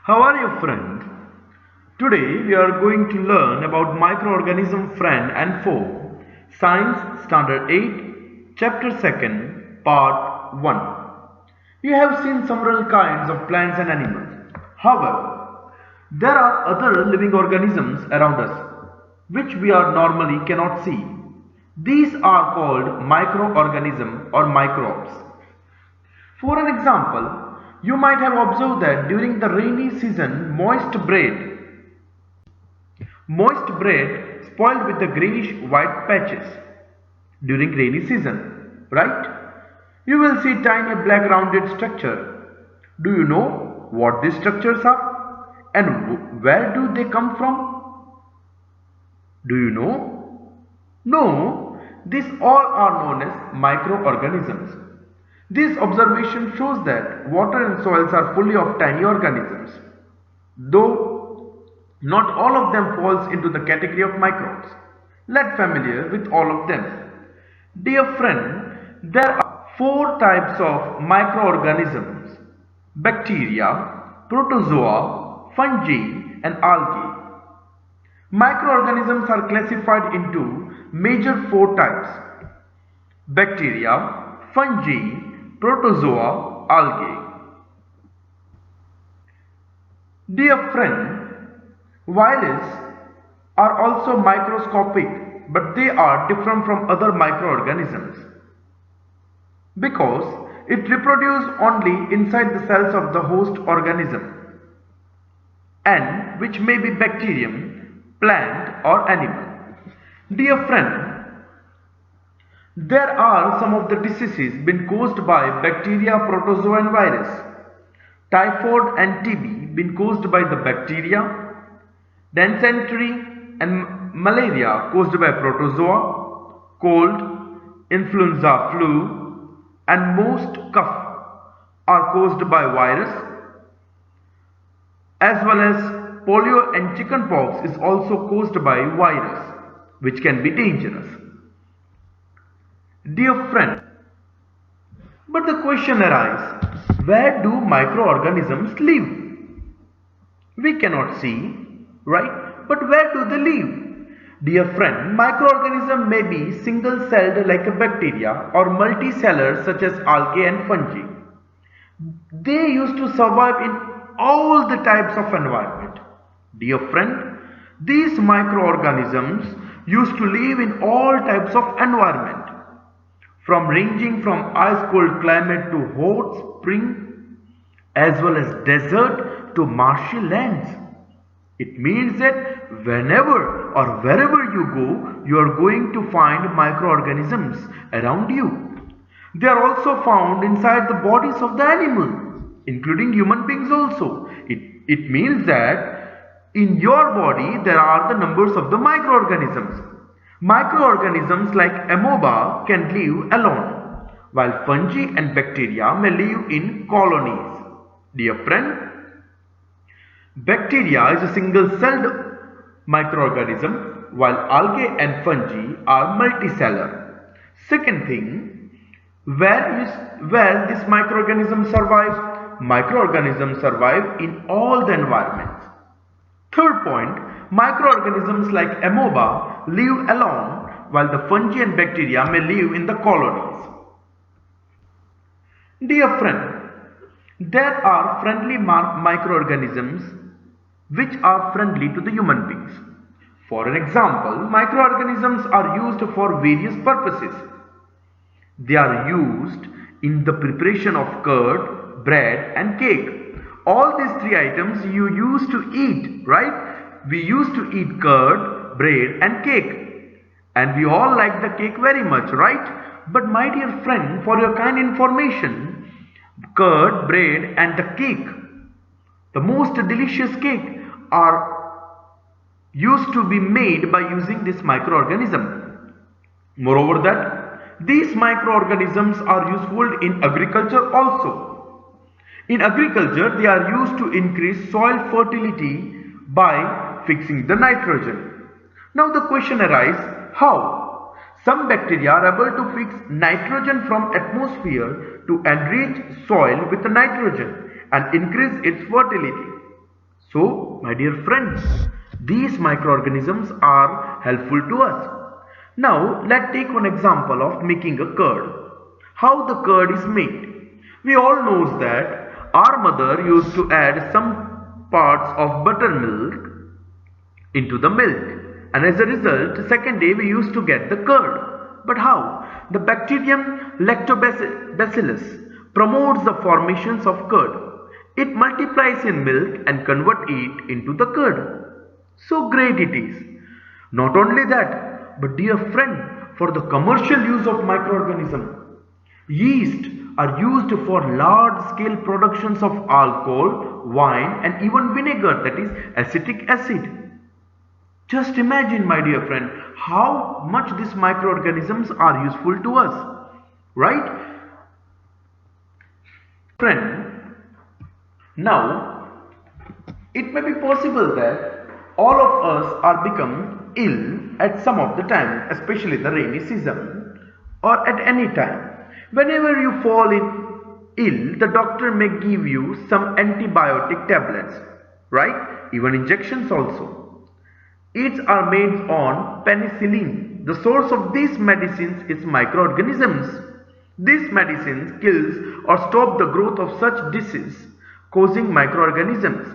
How are you, friend? Today we are going to learn about microorganism friend and foe, Science Standard 8, Chapter 2nd, Part 1. We have seen several kinds of plants and animals. However, there are other living organisms around us which we are normally cannot see. These are called microorganisms or microbes. For an example, you might have observed that during the rainy season, moist bread spoiled with the greenish white patches during rainy season, right? You will see tiny black rounded structure. Do you know what these structures are and where do they come from? Do you know? No, these all are known as microorganisms. This observation shows that water and soils are fully of tiny organisms, though not all of them falls into the category of microbes. Let familiar with all of them. Dear friend, there are four types of microorganisms: bacteria, protozoa, fungi, and algae. Microorganisms are classified into major four types: bacteria, fungi, protozoa, algae. Dear friend, viruses are also microscopic, but they are different from other microorganisms because it reproduces only inside the cells of the host organism, and which may be bacterium, plant or animal. Dear friend, there are some of the diseases been caused by bacteria, protozoa and virus. Typhoid and TB been caused by the bacteria, dysentery and malaria caused by protozoa, cold, influenza, flu and most cough are caused by virus, as well as polio and chickenpox is also caused by virus, which can be dangerous. Dear friend, but the question arises, where do microorganisms live? We cannot see, right? But where do they live? Dear friend, microorganisms may be single-celled like a bacteria or multicellular such as algae and fungi. They used to survive in all the types of environment. Dear friend, these microorganisms used to live in all types of environment, from ranging from ice cold climate to hot spring, as well as desert to marshy lands. It means that whenever or wherever you go, you are going to find microorganisms around you. They are also found inside the bodies of the animal, including human beings also. It means that in your body there are the numbers of the microorganisms. Microorganisms like amoeba can live alone, while fungi and bacteria may live in colonies. Dear friend, bacteria is a single-celled microorganism, while algae and fungi are multicellular. Second thing, where this microorganism survives? Microorganisms survive in all the environments. Third point, microorganisms like amoeba live alone, while the fungi and bacteria may live in the colonies. Dear friend, there are friendly microorganisms which are friendly to the human beings. For an example, microorganisms are used for various purposes. They are used in the preparation of curd, bread and cake. All these three items you used to eat, right? We used to eat curd, bread and cake. And we all like the cake very much, right? But my dear friend, for your kind information, curd, bread and the cake, the most delicious cake, are used to be made by using this microorganism. Moreover that, these microorganisms are useful in agriculture also. In agriculture, they are used to increase soil fertility by fixing the nitrogen. Now the question arises, how? Some bacteria are able to fix nitrogen from atmosphere to enrich soil with nitrogen and increase its fertility. So, my dear friends, these microorganisms are helpful to us. Now, let's take one example of making a curd. How the curd is made. We all know that our mother used to add some parts of buttermilk into the milk, and as a result, second day we used to get the curd. But how? The bacterium Lactobacillus promotes the formations of curd. It multiplies in milk and converts it into the curd. So great it is. Not only that, but dear friend, for the commercial use of microorganism, yeast are used for large scale productions of alcohol, wine and even vinegar, that is acetic acid. Just imagine, my dear friend, how much these microorganisms are useful to us, right? Friend, now it may be possible that all of us are become ill at some of the time, especially the rainy season or at any time. Whenever you fall ill, the doctor may give you some antibiotic tablets, right? Even injections also. Each are made on penicillin. The source of these medicines is microorganisms. These medicines kills or stop the growth of such disease causing microorganisms.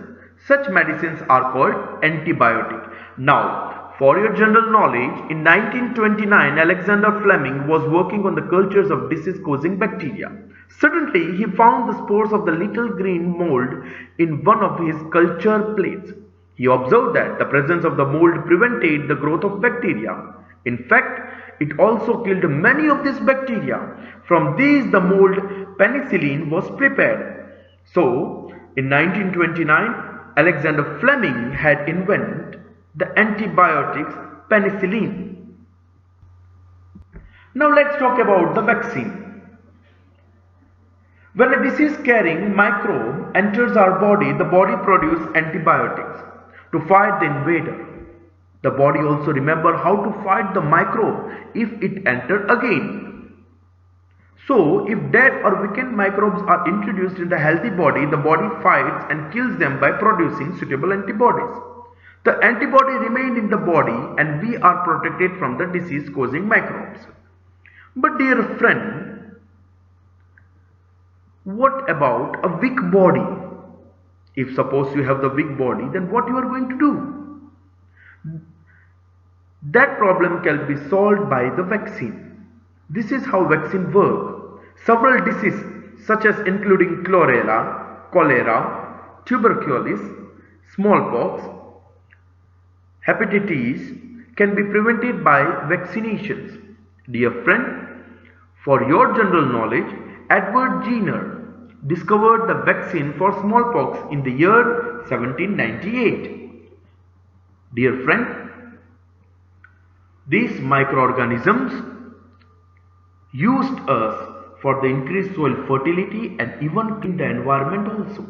Such medicines are called antibiotic. Now, for your general knowledge, in 1929 Alexander Fleming was working on the cultures of disease causing bacteria. Suddenly, he found the spores of the little green mold in one of his culture plates. He observed that the presence of the mold prevented the growth of bacteria. In fact, it also killed many of these bacteria. From these, the mold penicillin was prepared. So, in 1929, Alexander Fleming had invented the antibiotics penicillin. Now let's talk about the vaccine. When a disease-carrying microbe enters our body, the body produces antibiotics to fight the invader. The body also remembers how to fight the microbe if it enters again. So, if dead or weakened microbes are introduced in the healthy body, the body fights and kills them by producing suitable antibodies. The antibody remain in the body and we are protected from the disease-causing microbes. But dear friend, what about a weak body? If suppose you have the weak body, then what you are going to do? That problem can be solved by the vaccine. This is how vaccine work. Several diseases such as including chlorella, cholera, tuberculosis, smallpox, hepatitis can be prevented by vaccinations. Dear friend, for your general knowledge, Edward Jenner discovered the vaccine for smallpox in the year 1798. Dear friend, these microorganisms used us for the increased soil fertility and even in the environment also.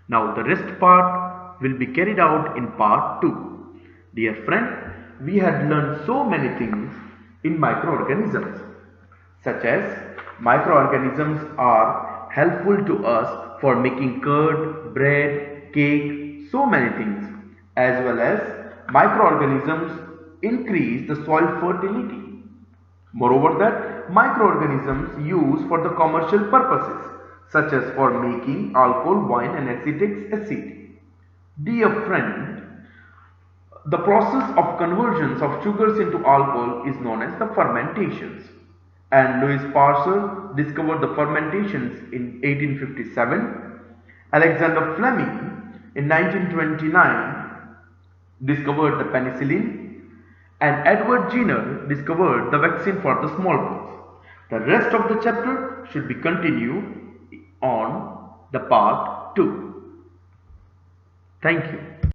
Now the rest part will be carried out in part 2. Dear friend, we had learned so many things in microorganisms, such as microorganisms are helpful to us for making curd, bread, cake, so many things, as well as microorganisms increase the soil fertility. Moreover that, microorganisms used for the commercial purposes, such as for making alcohol, wine and acetic acid. Dear friend, the process of conversions of sugars into alcohol is known as the fermentations. And Louis Pasteur discovered the fermentations in 1857. Alexander Fleming in 1929 discovered the penicillin, and Edward Jenner discovered the vaccine for the smallpox. The rest of the chapter should be continued on the part 2. Thank you.